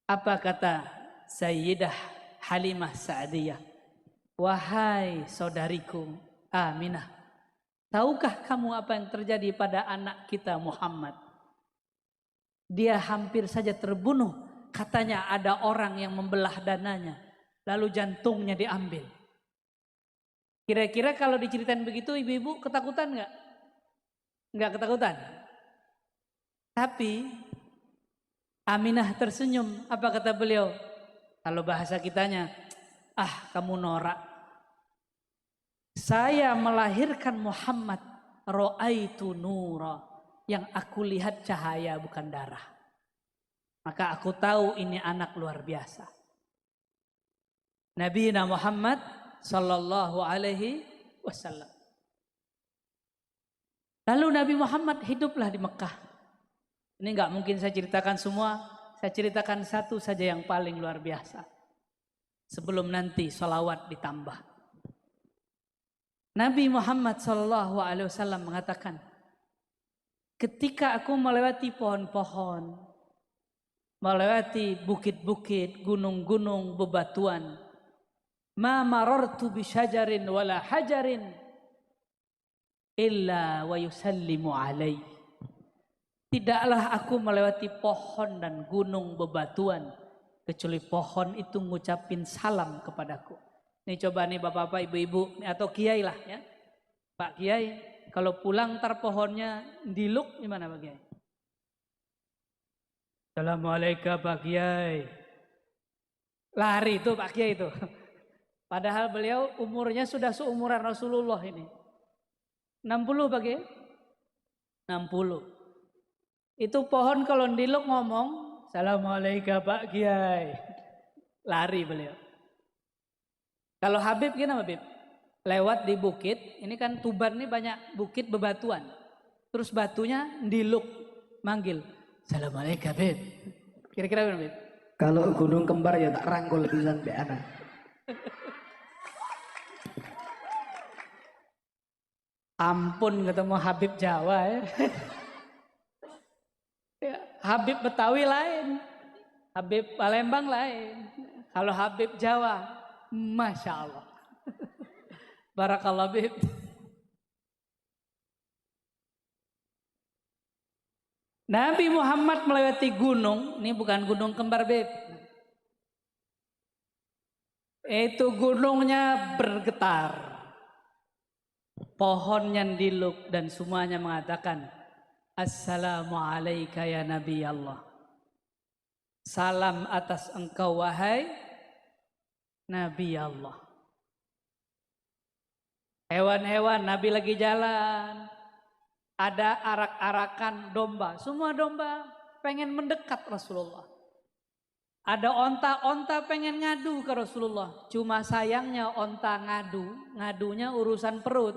Apa kata Sayyidah Halimah Sa'diyah? Wahai saudariku Aminah, tahukah kamu apa yang terjadi pada anak kita Muhammad? Dia hampir saja terbunuh. Katanya ada orang yang membelah dananya, lalu jantungnya diambil. Kira-kira kalau diceritain begitu ibu-ibu ketakutan nggak? Nggak ketakutan. Tapi Aminah tersenyum. Apa kata beliau? Kalau bahasa kitanya, kamu norak. Saya melahirkan Muhammad, ro'aitu nura, yang aku lihat cahaya bukan darah. Maka aku tahu ini anak luar biasa. Nabi Muhammad Sallallahu Alaihi Wasallam. Lalu Nabi Muhammad hiduplah di Mekah. Ini nggak mungkin saya ceritakan semua. Saya ceritakan satu saja yang paling luar biasa. sebelum nanti sholawat ditambah. Nabi Muhammad SAW mengatakan, ketika aku melewati pohon-pohon, melewati bukit-bukit, gunung-gunung, bebatuan, ma marartu bi syajarin wala hajarin illa wa yusallimu alaihi. Tidaklah aku melewati pohon dan gunung bebatuan kecuali pohon itu ngucapin salam kepadaku. Nih coba nih bapak-bapak, ibu-ibu atau kiai lah ya. Pak Kiai, kalau pulang ntar pohonnya diluk gimana Pak Kiai? Assalamualaikum Pak Kiai. Lari itu Pak Kiai itu. Padahal beliau umurnya sudah seumuran Rasulullah ini. 60 Pak Kiai? 60. Itu pohon kalau diluk ngomong, Assalamualaikum Pak Kiai. Lari beliau. Kalau Habib gimana Habib? Lewat di bukit, ini kan Tuban ini banyak bukit bebatuan. Terus batunya diluk, manggil, Assalamualaikum Habib. Kira-kira gimana Habib? Kalau gunung kembar ya tak rangkul pisan mbek anak. Ampun ketemu Habib Jawa ya. Habib Betawi lain, Habib Palembang lain. Kalau Habib Jawa, Masya Allah. Barakallah Habib. Nabi Muhammad melewati gunung, ini bukan gunung kembar Habib. Itu gunungnya bergetar. Pohonnya diluk dan semuanya mengatakan, Assalamualaikum ya Nabi Allah. Salam atas engkau wahai Nabi Allah. Hewan-hewan Nabi lagi jalan. Ada arak-arakan domba. Semua domba pengen mendekat Rasulullah. Ada onta-onta pengen ngadu ke Rasulullah. Cuma sayangnya onta ngadunya urusan perut.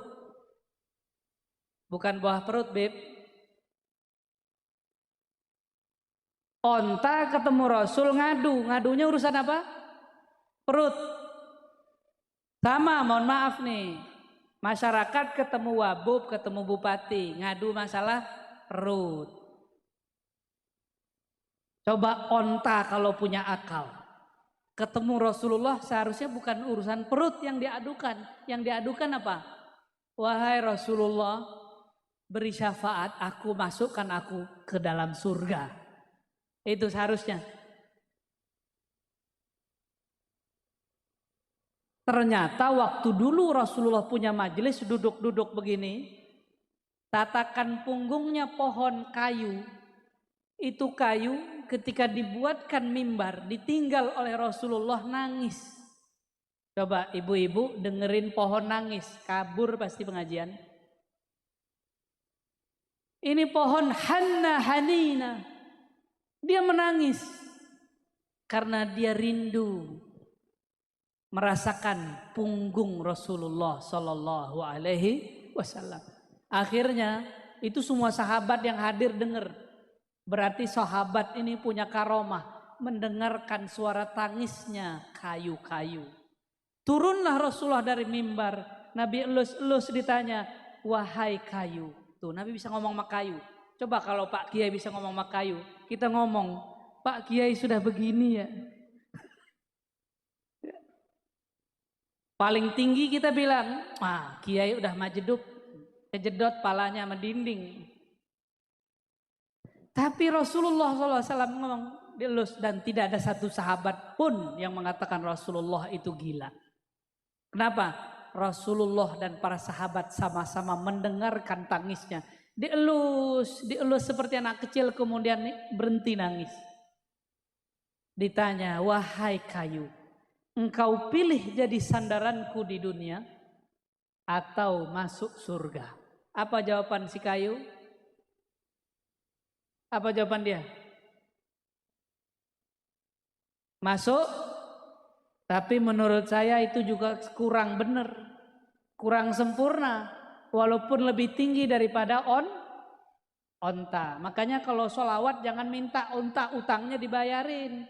Bukan buah perut Beb. Onta ketemu Rasul ngadunya urusan apa? Perut. Sama, mohon maaf nih. Masyarakat ketemu wabub, ketemu bupati, ngadu masalah perut. Coba onta kalau punya akal. Ketemu Rasulullah seharusnya bukan urusan perut yang diadukan. Yang diadukan apa? Wahai Rasulullah, beri syafaat, aku masukkan aku ke dalam surga. Itu seharusnya. Ternyata waktu dulu Rasulullah punya majelis duduk-duduk begini, tatakan punggungnya pohon kayu. Itu kayu ketika dibuatkan mimbar, ditinggal oleh Rasulullah nangis. Coba ibu-ibu dengerin pohon nangis, kabur pasti pengajian. Ini pohon Hanna Hanina. Dia menangis karena dia rindu merasakan punggung Rasulullah Sallallahu Alaihi Wasallam. Akhirnya itu semua sahabat yang hadir dengar. Berarti sahabat ini punya karomah mendengarkan suara tangisnya kayu-kayu. Turunlah Rasulullah dari mimbar. Nabi elus-elus ditanya, wahai kayu. Tuh Nabi bisa ngomong sama kayu. Coba kalau Pak Kiai bisa ngomong sama kayu, kita ngomong, Pak Kiai sudah begini ya. Paling tinggi kita bilang, Kiai udah majeduk, kejedot palanya sama dinding. Tapi Rasulullah SAW ngomong, dielus, dan tidak ada satu sahabat pun yang mengatakan Rasulullah itu gila. Kenapa? Rasulullah dan para sahabat sama-sama mendengarkan tangisnya. Dielus seperti anak kecil kemudian berhenti nangis. Ditanya, wahai kayu, engkau pilih jadi sandaranku di dunia atau masuk surga? Apa jawaban si kayu? Apa jawaban dia? Masuk, tapi menurut saya itu juga kurang benar, kurang sempurna. Walaupun lebih tinggi daripada onta. Makanya kalau sholawat jangan minta onta utangnya dibayarin.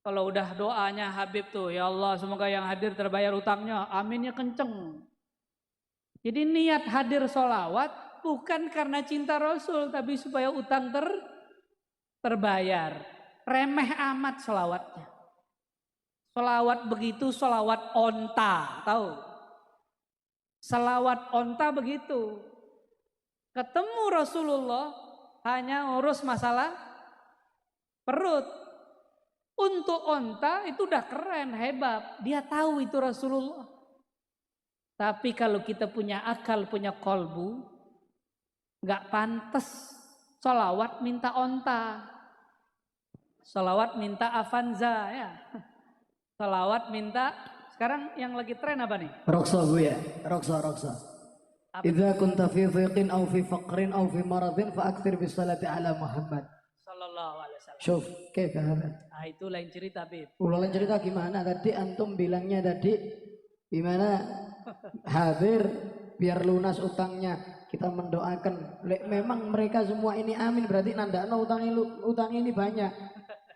Kalau udah doanya Habib tuh, ya Allah semoga yang hadir terbayar utangnya, aminnya kenceng. Jadi niat hadir sholawat bukan karena cinta Rasul, tapi supaya utang terbayar. Remeh amat sholawatnya. Sholawat begitu, sholawat onta, tahu? Sholawat onta begitu. Ketemu Rasulullah hanya urus masalah perut. Untuk onta itu udah keren, hebat. Dia tahu itu Rasulullah. Tapi kalau kita punya akal, punya kolbu, nggak pantas sholawat minta onta. Sholawat minta Avanza ya. Sholawat minta, sekarang yang lagi tren apa nih? Roksa Bu ya, roksa. Idza kunta fi dhiqin aw fi faqrin aw fi maradin fa akthir bis salati ala Muhammad Sallallahu alaihi wasallam. Syuf, kaifa hada? Ah itu lain cerita, Bib. Ulang cerita gimana tadi antum bilangnya tadi gimana hadir biar lunas utangnya, kita mendoakan. Memang mereka semua ini amin berarti nandakno utang ini banyak.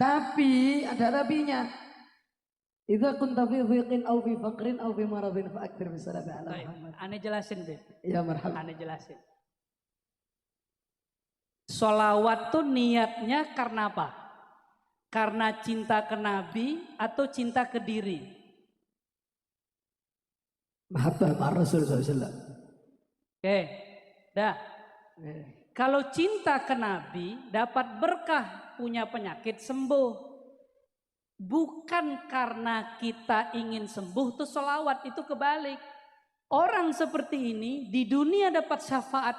Tapi ada tapinya. Idza kunta fi dhiqin aw fi faqrin aw fi maradin fa akthir bis salati ala Muhammad. Ane jelasin, Bib. Ya marhab. Ane jelasin. Sholawat tuh niatnya karena apa? Karena cinta ke Nabi atau cinta ke diri? Mahabbah ma Rasul SAW. Oke, dah. Kalau cinta ke Nabi dapat berkah, punya penyakit sembuh. Bukan karena kita ingin sembuh tuh sholawat, itu kebalik. Orang seperti ini di dunia dapat syafaat,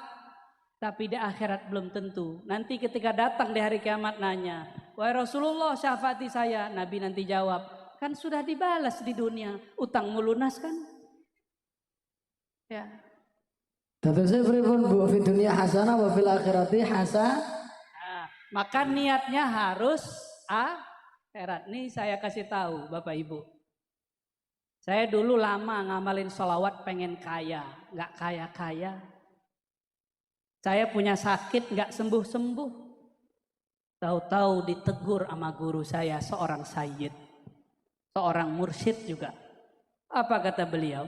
tapi di akhirat belum tentu. Nanti ketika datang di hari kiamat nanya, wahai Rasulullah syafaati saya. Nabi nanti jawab, kan sudah dibalas di dunia, utangmu lunas kan? Ya. Tentu saya pripun Bu, fi dunia hasanah wa fil akhirati hasanah. Nah, maka niatnya harus akhirat. Nih saya kasih tahu Bapak Ibu. Saya dulu lama ngamalin sholawat pengen kaya, nggak kaya-kaya. Saya punya sakit nggak sembuh-sembuh. Tahu-tahu ditegur sama guru saya, seorang sayyid, seorang mursyid juga. Apa kata beliau?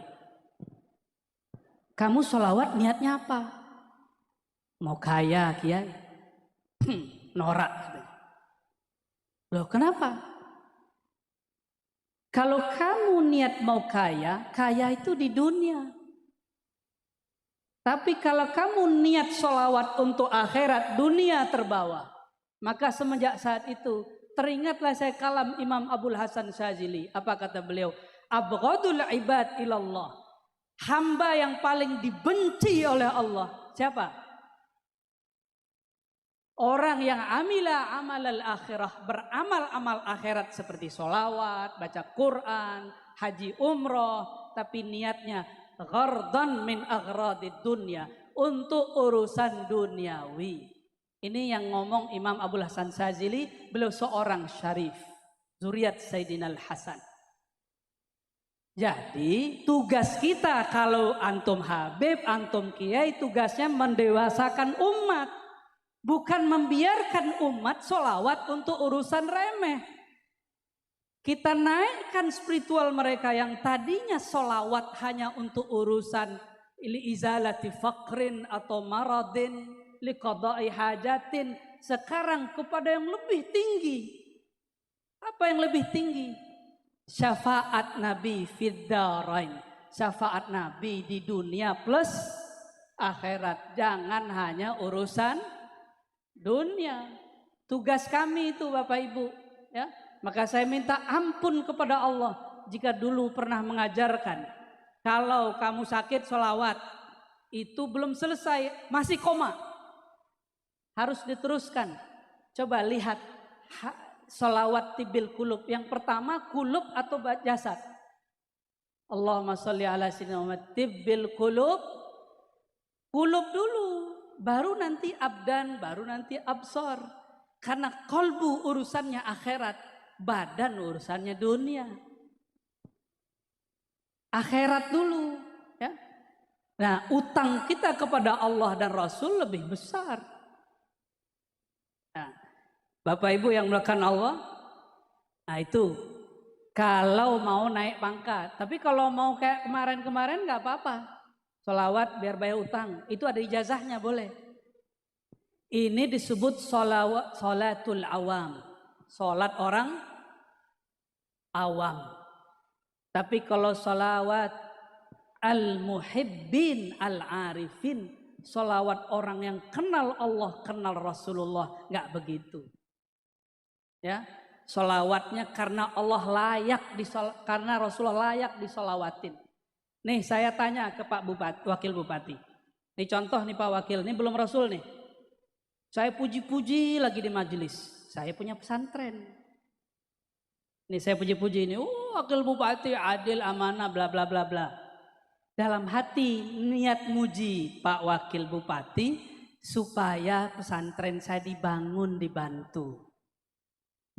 Kamu sholawat niatnya apa? Mau kaya, kiai? Norak. Loh kenapa? Kalau kamu niat mau kaya, kaya itu di dunia. Tapi kalau kamu niat sholawat untuk akhirat, dunia terbawa. Maka semenjak saat itu, teringatlah saya kalam Imam Abul Hasan Syazili. Apa kata beliau? Abghadul ibad ilallah. Hamba yang paling dibenci oleh Allah. Siapa? Orang yang amila amal akhirah, beramal amal akhirat seperti sholawat, baca Quran, haji umroh, tapi niatnya ghardan min aghradid dunya, untuk urusan duniawi. Ini yang ngomong Imam Abul Hasan Syazili, beliau seorang syarif, zuriat Sayyidina Al-Hasan. Jadi tugas kita kalau antum Habib, antum Kiai, tugasnya mendewasakan umat. Bukan membiarkan umat sholawat untuk urusan remeh. Kita naikkan spiritual mereka yang tadinya sholawat hanya untuk urusan izalati faqrin atau maradin, liqada'i hajatin. Sekarang kepada yang lebih tinggi. Apa yang lebih tinggi? Syafaat Nabi fid darain. Syafaat Nabi di dunia plus akhirat. Jangan hanya urusan dunia. Tugas kami itu Bapak Ibu, ya. Maka saya minta ampun kepada Allah jika dulu pernah mengajarkan kalau kamu sakit sholawat itu belum selesai, masih koma, harus diteruskan. Coba lihat sholawat tibil kulub. Yang pertama kulub atau jasad. Allahumma sholli ala sayyidina Muhammad tibil kulub. Kulub dulu, baru nanti abdan, baru nanti absor. Karena kolbu urusannya akhirat, badan urusannya dunia. Akhirat dulu, ya. Nah, utang kita kepada Allah dan Rasul lebih besar. Nah, Bapak Ibu yang melakukan Allah, Nah itu kalau mau naik pangkat. Tapi kalau mau kayak kemarin-kemarin nggak apa-apa. Sholawat biar bayar utang. Itu ada ijazahnya boleh. Ini disebut sholatul awam. Sholat orang awam. Tapi kalau sholawat al-muhibbin al-arifin, sholawat orang yang kenal Allah, kenal Rasulullah, nggak begitu. Ya, sholawatnya karena Allah layak karena Rasulullah layak disolawatin. Nih saya tanya ke Pak Bupati, Wakil Bupati. Nih contoh nih Pak Wakil, ini belum Rasul nih. Saya puji-puji lagi di majelis. Saya punya pesantren. Nih saya puji-puji ini, Wakil Bupati adil, amanah, bla bla bla bla. Dalam hati niat muji Pak Wakil Bupati supaya pesantren saya dibangun, dibantu.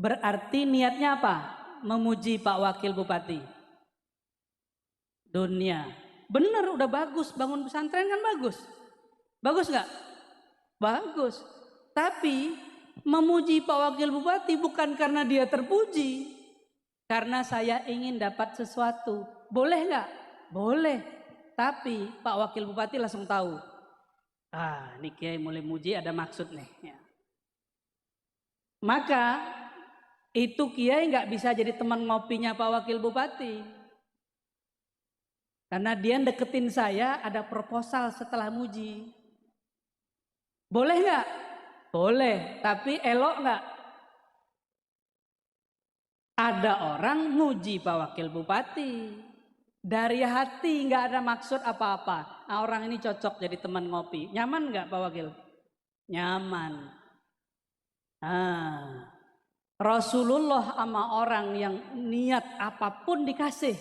Berarti niatnya apa? Memuji Pak Wakil Bupati. Dunia. Benar, udah bagus, bangun pesantren kan bagus. Bagus nggak? Bagus. Tapi memuji Pak Wakil Bupati bukan karena dia terpuji. Karena saya ingin dapat sesuatu. Boleh nggak? Boleh. Tapi Pak Wakil Bupati langsung tahu. Ini Kiai mulai muji ada maksud nih. Ya. Maka itu Kiai nggak bisa jadi teman ngopinya Pak Wakil Bupati. Karena dia deketin saya ada proposal setelah muji. Boleh nggak? Boleh, tapi elok nggak? Ada orang muji Pak Wakil Bupati. Dari hati nggak ada maksud apa-apa. Nah, orang ini cocok jadi teman ngopi. Nyaman nggak Pak Wakil? Nyaman. Rasulullah sama orang yang niat apapun dikasih.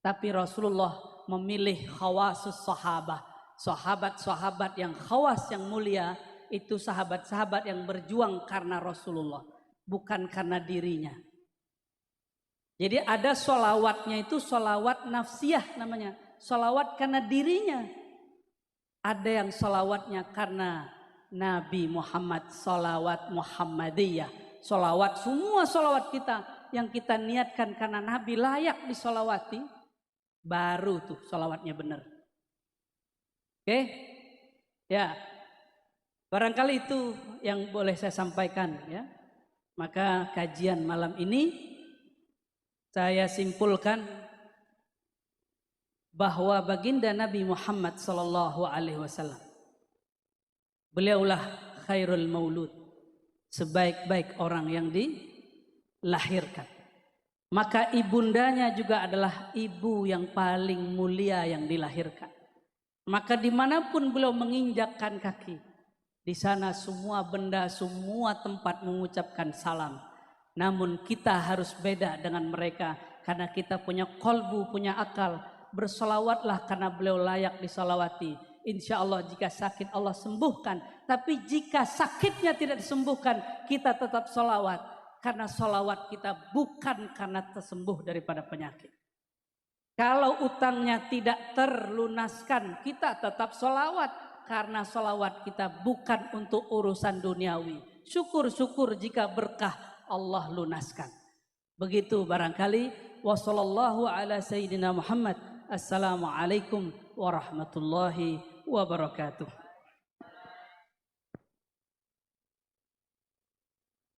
Tapi Rasulullah memilih khawasus sahabah. Sahabat-sahabat yang khawas yang mulia itu sahabat-sahabat yang berjuang karena Rasulullah. Bukan karena dirinya. Jadi ada sholawatnya itu sholawat nafsiyah namanya. Sholawat karena dirinya. Ada yang sholawatnya karena Nabi Muhammad, sholawat Muhammadiyah. Sholawat, semua sholawat kita yang kita niatkan karena Nabi layak disolawati. Baru tuh sholawatnya benar. Oke? Ya. Barangkali itu yang boleh saya sampaikan ya. Maka kajian malam ini saya simpulkan bahwa baginda Nabi Muhammad sallallahu alaihi wasallam beliaulah khairul maulud, sebaik-baik orang yang dilahirkan. Maka ibundanya juga adalah ibu yang paling mulia yang dilahirkan. Maka dimanapun beliau menginjakkan kaki, di sana semua benda, semua tempat mengucapkan salam. Namun kita harus beda dengan mereka karena kita punya kolbu, punya akal. Bersolawatlah karena beliau layak disolawati. Insya Allah jika sakit Allah sembuhkan. Tapi jika sakitnya tidak disembuhkan, kita tetap solawat. Karena solawat kita bukan karena tersembuh daripada penyakit. Kalau utangnya tidak terlunaskan, kita tetap solawat. Karena solawat kita bukan untuk urusan duniawi. Syukur-syukur jika berkah Allah lunaskan. Begitu barangkali. Wassallallahu ala sayyidina Muhammad. Assalamualaikum warahmatullahi wabarakatuh.